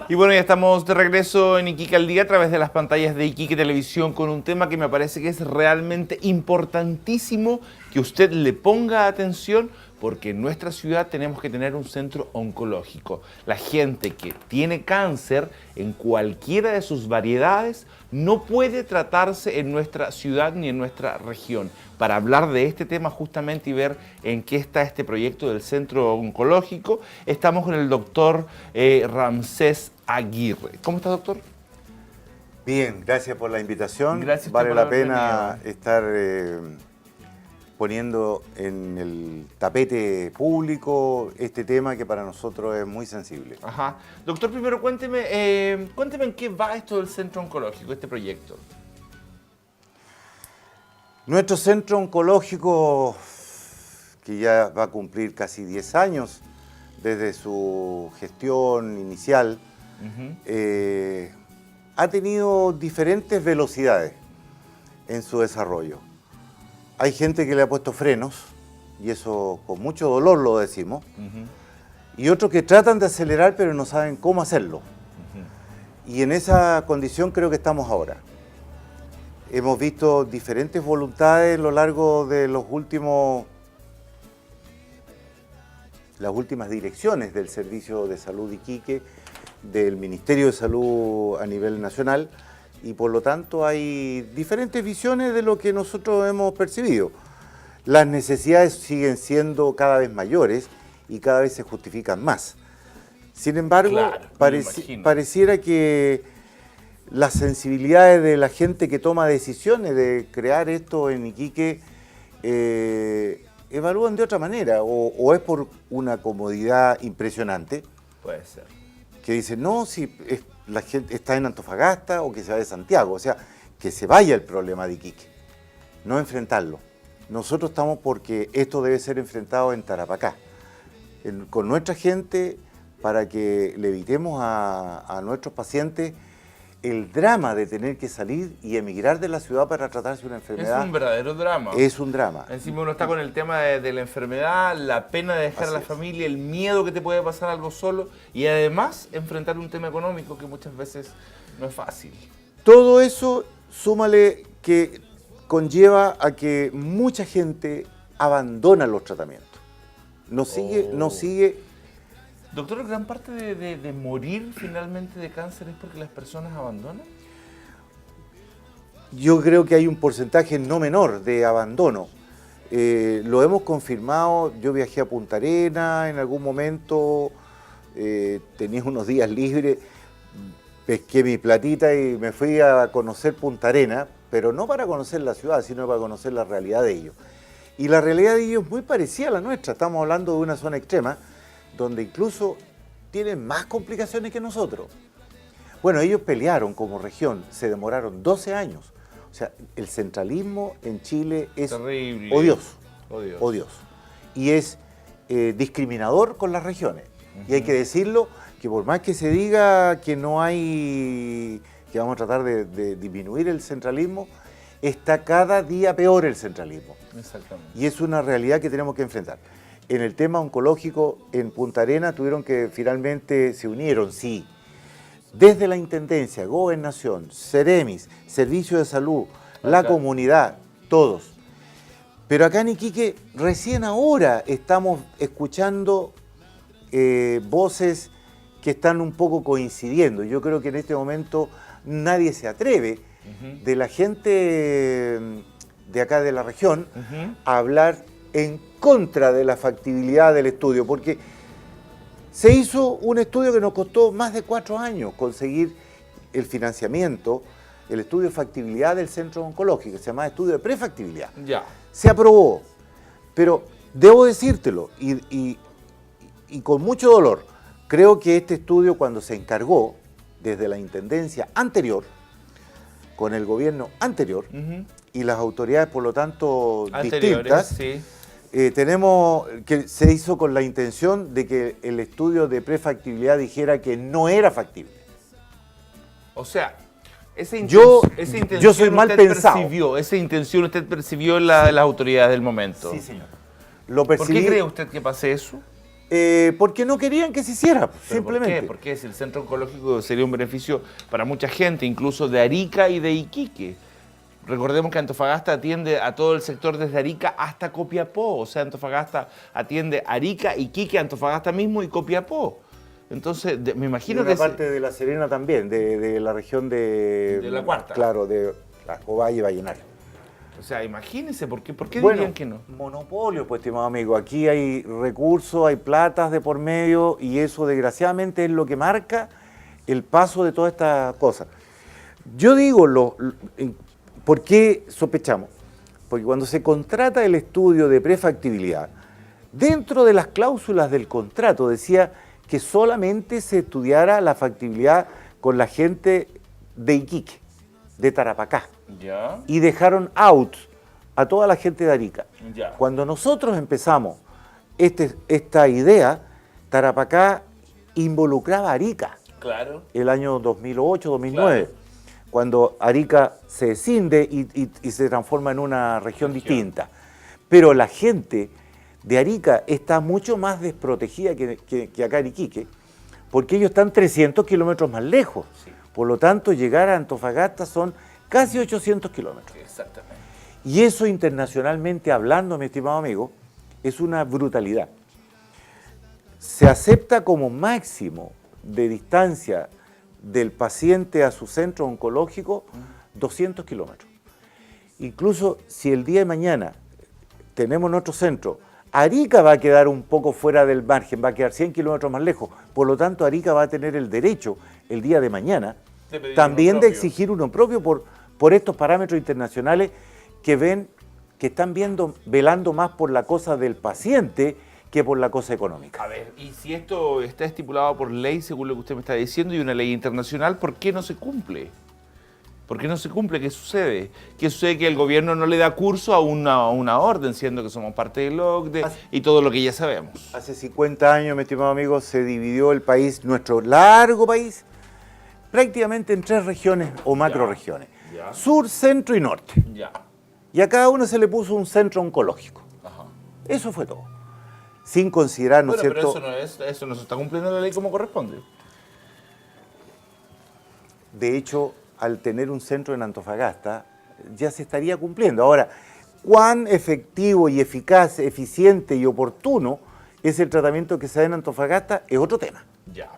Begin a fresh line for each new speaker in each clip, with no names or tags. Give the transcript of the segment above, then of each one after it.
Y bueno, ya estamos de regreso en Iquique al Día a través de las pantallas de Iquique Televisión con un tema que me parece que es realmente importantísimo que usted le ponga atención, porque en nuestra ciudad tenemos que tener un centro oncológico. La gente que tiene cáncer en cualquiera de sus variedades no puede tratarse en nuestra ciudad ni en nuestra región. Para hablar de este tema justamente y ver en qué está este proyecto del centro oncológico, estamos con el doctor Ramsés Aguirre. ¿Cómo está, doctor?
Bien, gracias por la invitación.
Gracias.
Vale la pena estar poniendo en el tapete público este tema que para nosotros es muy sensible.
Ajá. Doctor, primero cuénteme en qué va esto del centro oncológico, este proyecto.
Nuestro centro oncológico, que ya va a cumplir casi 10 años desde su gestión inicial, ha tenido diferentes velocidades en su desarrollo. Hay gente que le ha puesto frenos, y eso con mucho dolor lo decimos, y otros que tratan de acelerar pero no saben cómo hacerlo. Y en esa condición creo que estamos ahora. Hemos visto diferentes voluntades a lo largo de las últimas direcciones del Servicio de Salud de Iquique, del Ministerio de Salud a nivel nacional, y por lo tanto hay diferentes visiones de lo que nosotros hemos percibido. Las necesidades siguen siendo cada vez mayores y cada vez se justifican más. Sin embargo,
claro,
pareciera que las sensibilidades de la gente que toma decisiones de crear esto en Iquique evalúan de otra manera, o es por una comodidad impresionante.
Puede ser.
Que dicen, no, si la gente está en Antofagasta o que se va de Santiago, o sea, que se vaya el problema de Iquique, no enfrentarlo. Nosotros estamos porque esto debe ser enfrentado en Tarapacá, con nuestra gente, para que le evitemos a nuestros pacientes el drama de tener que salir y emigrar de la ciudad para tratarse una enfermedad.
Es un verdadero drama.
Es un drama.
Encima uno está con el tema de la enfermedad, la pena de dejar a la familia, el miedo que te puede pasar algo solo, y además enfrentar un tema económico que muchas veces no es fácil.
Todo eso, súmale que conlleva a que mucha gente abandona los tratamientos. No sigue.
Doctor, ¿gran parte de morir finalmente de cáncer es porque las personas abandonan?
Yo creo que hay un porcentaje no menor de abandono. Lo hemos confirmado. Yo viajé a Punta Arenas en algún momento, tenía unos días libres, pesqué mi platita y me fui a conocer Punta Arenas, pero no para conocer la ciudad, sino para conocer la realidad de ellos. Y la realidad de ellos es muy parecida a la nuestra. Estamos hablando de una zona extrema, donde incluso tienen más complicaciones que nosotros. Bueno, ellos pelearon como región, se demoraron 12 años. O sea, el centralismo en Chile es
terrible,
odioso. Y es discriminador con las regiones. Y hay que decirlo, que por más que se diga que no hay, que vamos a tratar de disminuir el centralismo, está cada día peor el centralismo.
Exactamente.
Y es una realidad que tenemos que enfrentar. En el tema oncológico, en Punta Arenas finalmente se unieron, sí, desde la Intendencia, Gobernación, Ceremis, Servicio de Salud, la comunidad, todos. Pero acá en Iquique, recién ahora estamos escuchando voces que están un poco coincidiendo. Yo creo que en este momento nadie se atreve de la gente de acá de la región a hablar en contra de la factibilidad del estudio, porque se hizo un estudio que nos costó más de 4 años conseguir el financiamiento, el estudio de factibilidad del centro oncológico, se llama estudio de prefactibilidad.
Ya.
Se aprobó, pero debo decírtelo, y con mucho dolor, creo que este estudio, cuando se encargó desde la intendencia anterior, con el gobierno anterior, y las autoridades, por lo tanto, distintas,
sí.
Tenemos que se hizo con la intención de que el estudio de prefactibilidad dijera que no era factible.
O sea,
Yo soy mal pensado.
Esa intención usted percibió en las autoridades del momento.
Sí, señor. Lo
¿Por
percibí.
qué cree usted que pase eso?
Porque no querían que se hiciera, simplemente.
¿Por qué? Si el centro oncológico sería un beneficio para mucha gente, incluso de Arica y de Iquique. Recordemos que Antofagasta atiende a todo el sector desde Arica hasta Copiapó. O sea, Antofagasta atiende Arica, Iquique, Antofagasta mismo y Copiapó. Entonces, me imagino
y una
que...
parte de La Serena también, de la región de
la Cuarta.
Claro, de la Ovalle y Vallenar.
O sea, imagínense, ¿por qué
Bueno,
dirían que no?
Monopolio, pues, estimado amigo. Aquí hay recursos, hay platas de por medio y eso, desgraciadamente, es lo que marca el paso de toda esta cosa. Yo digo, ¿por qué sospechamos? Porque cuando se contrata el estudio de prefactibilidad, dentro de las cláusulas del contrato decía que solamente se estudiara la factibilidad con la gente de Iquique, de Tarapacá.
Ya.
Y dejaron out a toda la gente de Arica.
Ya.
Cuando nosotros empezamos esta idea, Tarapacá involucraba a Arica.
Claro.
El año 2008, 2009,
Claro.
cuando Arica se escinde y se transforma en una región distinta. Pero la gente de Arica está mucho más desprotegida que acá en Iquique, porque ellos están 300 kilómetros más lejos.
Sí.
Por lo tanto, llegar a Antofagasta son casi 800 kilómetros.
Exactamente.
Y eso, internacionalmente hablando, mi estimado amigo, es una brutalidad. Se acepta como máximo de distancia del paciente a su centro oncológico 200 kilómetros. Incluso si el día de mañana tenemos nuestro centro, Arica va a quedar un poco fuera del margen, va a quedar 100 kilómetros más lejos. Por lo tanto, Arica va a tener el derecho, el día de mañana, también de exigir uno propio por estos parámetros internacionales que están velando más por la cosa del paciente que por la cosa económica.
A ver, y si esto está estipulado por ley, según lo que usted me está diciendo, y una ley internacional, ¿por qué no se cumple? ¿Por qué no se cumple? ¿Qué sucede? ¿Qué sucede? Que el gobierno no le da curso a una orden, siendo que somos parte del OCDE y todo lo que ya sabemos.
Hace 50 años, mi estimado amigo, se dividió el país, nuestro largo país, prácticamente en 3 regiones o macroregiones.
Ya.
Sur, centro y norte.
Ya.
Y a cada uno se le puso un centro oncológico.
Ajá.
Eso fue todo. Sin considerar, ¿no es
Bueno,
cierto?
pero eso no se está cumpliendo la ley como corresponde.
De hecho, al tener un centro en Antofagasta, ya se estaría cumpliendo. Ahora, cuán efectivo y eficaz, eficiente y oportuno es el tratamiento que se da en Antofagasta es otro tema.
Ya.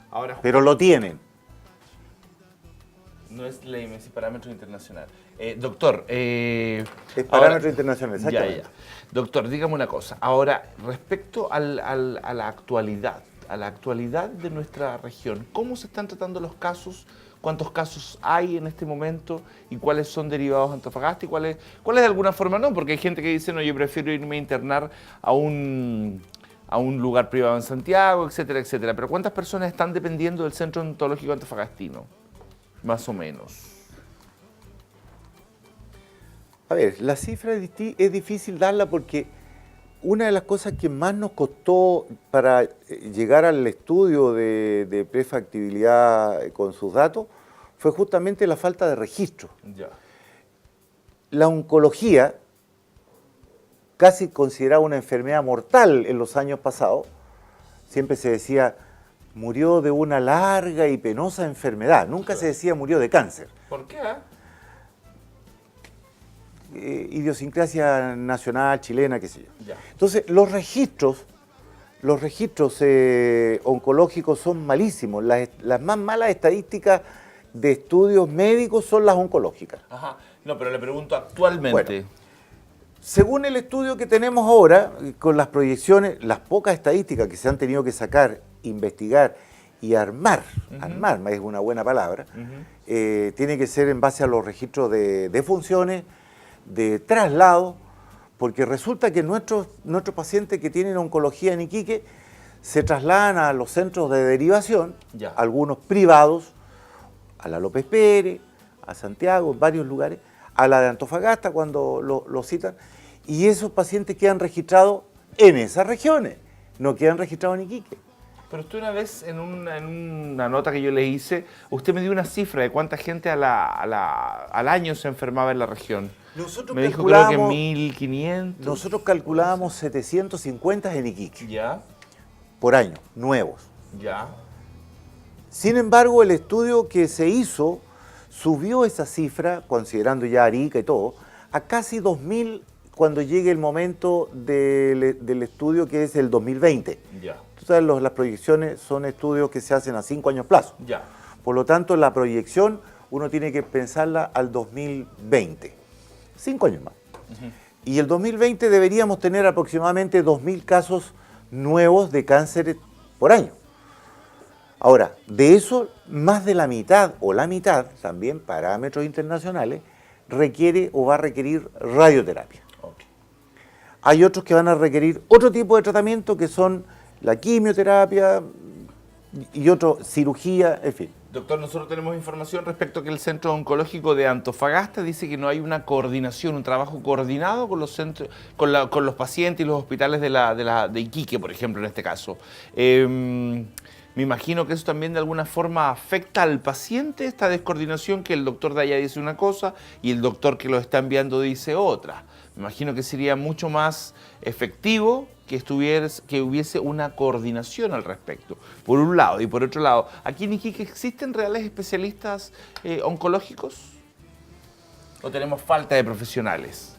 Ahora,
Pero lo tienen.
no es ley, es parámetro internacional. Doctor,
Es parámetro internacional, exactamente.
Ya. Doctor, dígame una cosa. Ahora, respecto a la actualidad de nuestra región, ¿cómo se están tratando los casos? ¿Cuántos casos hay en este momento? ¿Y cuáles son derivados de Antofagasta? ¿Y cuáles de alguna forma no? Porque hay gente que dice, no, yo prefiero irme a internar a un lugar privado en Santiago, etcétera, etcétera. Pero ¿cuántas personas están dependiendo del Centro Odontológico Antofagastino? Más o menos.
A ver, la cifra es difícil darla porque una de las cosas que más nos costó para llegar al estudio de prefactibilidad con sus datos fue justamente la falta de registro.
Ya.
La oncología, casi considerada una enfermedad mortal en los años pasados, siempre se decía, murió de una larga y penosa enfermedad, nunca se decía murió de cáncer.
¿Por qué?
Idiosincrasia nacional, chilena, qué sé yo.
Ya.
Entonces, los registros oncológicos son malísimos. Las más malas estadísticas de estudios médicos son las oncológicas.
Ajá. No, pero le pregunto actualmente.
Bueno, según el estudio que tenemos ahora, con las proyecciones, las pocas estadísticas que se han tenido que sacar, investigar y armar es una buena palabra, tiene que ser en base a los registros de funciones, de traslado, porque resulta que nuestros pacientes que tienen oncología en Iquique se trasladan a los centros de derivación,
Ya.
algunos privados, a la López Pérez, a Santiago, en varios lugares, a la de Antofagasta cuando lo citan, y esos pacientes quedan registrados en esas regiones, no quedan registrados en Iquique.
Pero usted una vez, en una nota que yo le hice, usted me dio una cifra de cuánta gente al año se enfermaba en la región.
Nosotros
Me dijo, creo que 1.500.
Nosotros calculábamos 750 en Iquique.
Ya,
Por año, nuevos.
ya.
Sin embargo, el estudio que se hizo subió esa cifra, considerando ya Arica y todo, a casi 2.000 cuando llegue el momento del estudio que es el 2020.
Ya.
Tú sabes, las proyecciones son estudios que se hacen a 5 años plazo.
Ya.
Por lo tanto, la proyección uno tiene que pensarla al 2020. 5 años más. Y el 2020 deberíamos tener aproximadamente 2.000 casos nuevos de cáncer por año. Ahora, de eso, más de la mitad, o la mitad, también parámetros internacionales, requiere o va a requerir radioterapia.
Okay.
Hay otros que van a requerir otro tipo de tratamiento, que son la quimioterapia y otro, cirugía, en fin.
Doctor, nosotros tenemos información respecto a que el Centro Oncológico de Antofagasta dice que no hay una coordinación, un trabajo coordinado con los centros, con los pacientes y los hospitales de Iquique, por ejemplo, en este caso. Me imagino que eso también de alguna forma afecta al paciente, esta descoordinación, que el doctor de allá dice una cosa y el doctor que lo está enviando dice otra. Me imagino que sería mucho más efectivo que hubiese una coordinación al respecto, por un lado. Y por otro lado, ¿aquí en Iquique existen reales especialistas oncológicos? ¿O tenemos falta de profesionales?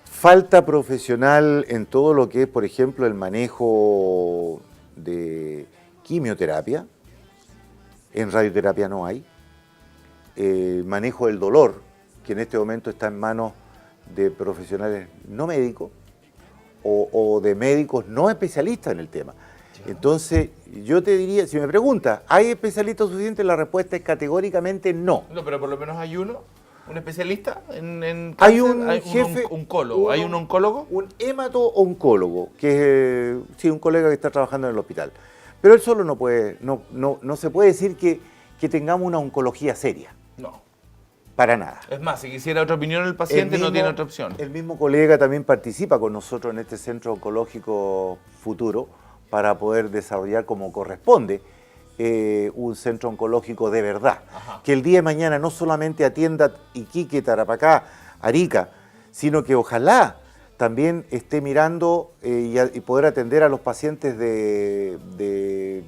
Falta profesional en todo lo que es, por ejemplo, el manejo de quimioterapia. En radioterapia no hay. Manejo del dolor, que en este momento está en manos de profesionales no médicos o de médicos no especialistas en el tema. Entonces, yo te diría, si me preguntas, ¿hay especialistas suficientes? La respuesta es categóricamente no.
No, pero por lo menos hay uno, un especialista en
Hay
cáncer,
un jefe,
oncólogo. ¿Hay un oncólogo?
Un hemato-oncólogo, que es sí, un colega que está trabajando en el hospital. Pero él solo no puede, no se puede decir que tengamos una oncología seria.
No.
Para nada.
Es más, si quisiera otra opinión el paciente, no tiene otra opción.
El mismo colega también participa con nosotros en este centro oncológico futuro para poder desarrollar como corresponde un centro oncológico de verdad.
Ajá.
Que el día de mañana no solamente atienda Iquique, Tarapacá, Arica, sino que ojalá también esté mirando y poder atender a los pacientes de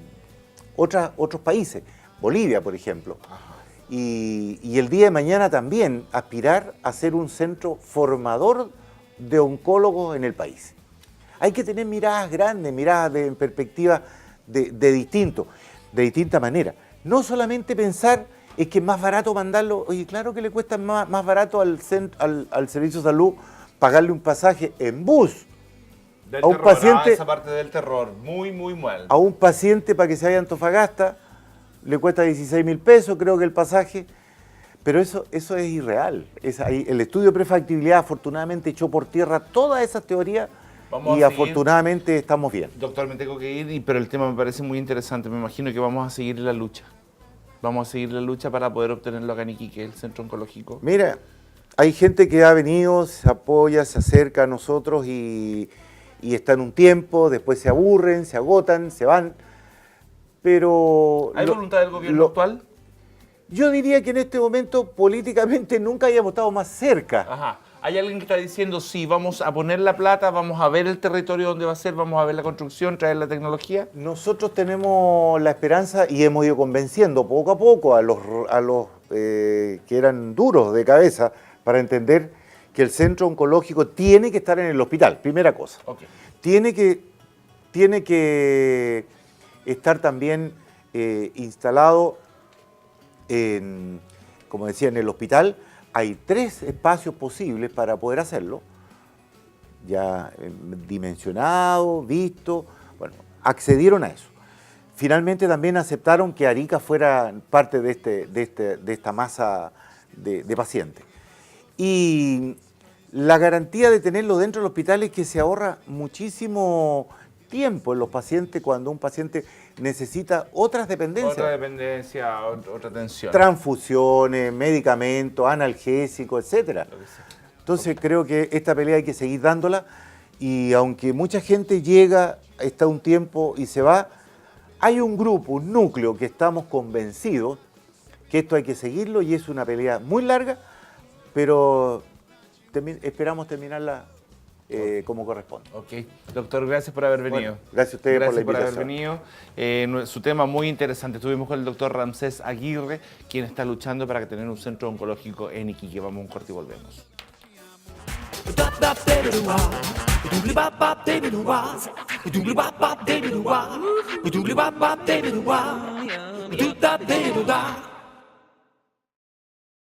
otros países, Bolivia, por ejemplo. Ajá. Y el día de mañana también aspirar a ser un centro formador de oncólogos en el país. Hay que tener miradas grandes, miradas en perspectiva de distinta manera. No solamente pensar es que es más barato mandarlo, oye, claro que le cuesta más barato al servicio de salud pagarle un pasaje en bus
Del
a un
terror,
paciente,
esa parte del terror, muy mal.
a un paciente para que se vaya a Antofagasta, le cuesta 16.000 pesos, creo que el pasaje, pero eso es irreal. El estudio de prefactibilidad afortunadamente echó por tierra todas esas teorías y afortunadamente estamos bien.
Doctor, me tengo que ir, pero el tema me parece muy interesante. Me imagino que vamos a seguir la lucha. Vamos a seguir la lucha para poder obtenerlo acá en Iquique, el centro oncológico.
Mira, hay gente que ha venido, se apoya, se acerca a nosotros y están un tiempo, después se aburren, se agotan, se van. Pero
¿Hay voluntad del gobierno actual?
Yo diría que en este momento políticamente nunca hayamos estado más cerca.
Ajá. ¿Hay alguien que está diciendo, sí, vamos a poner la plata, vamos a ver el territorio donde va a ser, vamos a ver la construcción, traer la tecnología?
Nosotros tenemos la esperanza y hemos ido convenciendo poco a poco a los que eran duros de cabeza para entender que el centro oncológico tiene que estar en el hospital, primera cosa.
Okay.
Tiene que estar también instalado como decía, en el hospital. Hay 3 espacios posibles para poder hacerlo, ya dimensionado, visto, bueno, accedieron a eso. Finalmente también aceptaron que Arica fuera parte de esta masa de pacientes. Y la garantía de tenerlo dentro del hospital es que se ahorra muchísimo tiempo en los pacientes cuando un paciente necesita otras dependencias.
Otra dependencia, otra atención.
Transfusiones, medicamentos, analgésicos, etc. Entonces creo que esta pelea hay que seguir dándola y aunque mucha gente llega, está un tiempo y se va, hay un grupo, un núcleo que estamos convencidos que esto hay que seguirlo y es una pelea muy larga, pero esperamos terminarla como corresponde.
Ok, doctor, gracias por haber venido.
Bueno, gracias a ustedes por la
haber
invitación.
venido. Su tema muy interesante. Estuvimos con el doctor Ramsés Aguirre, quien está luchando para tener un centro oncológico en Iquique. Vamos a un corte y volvemos.
Do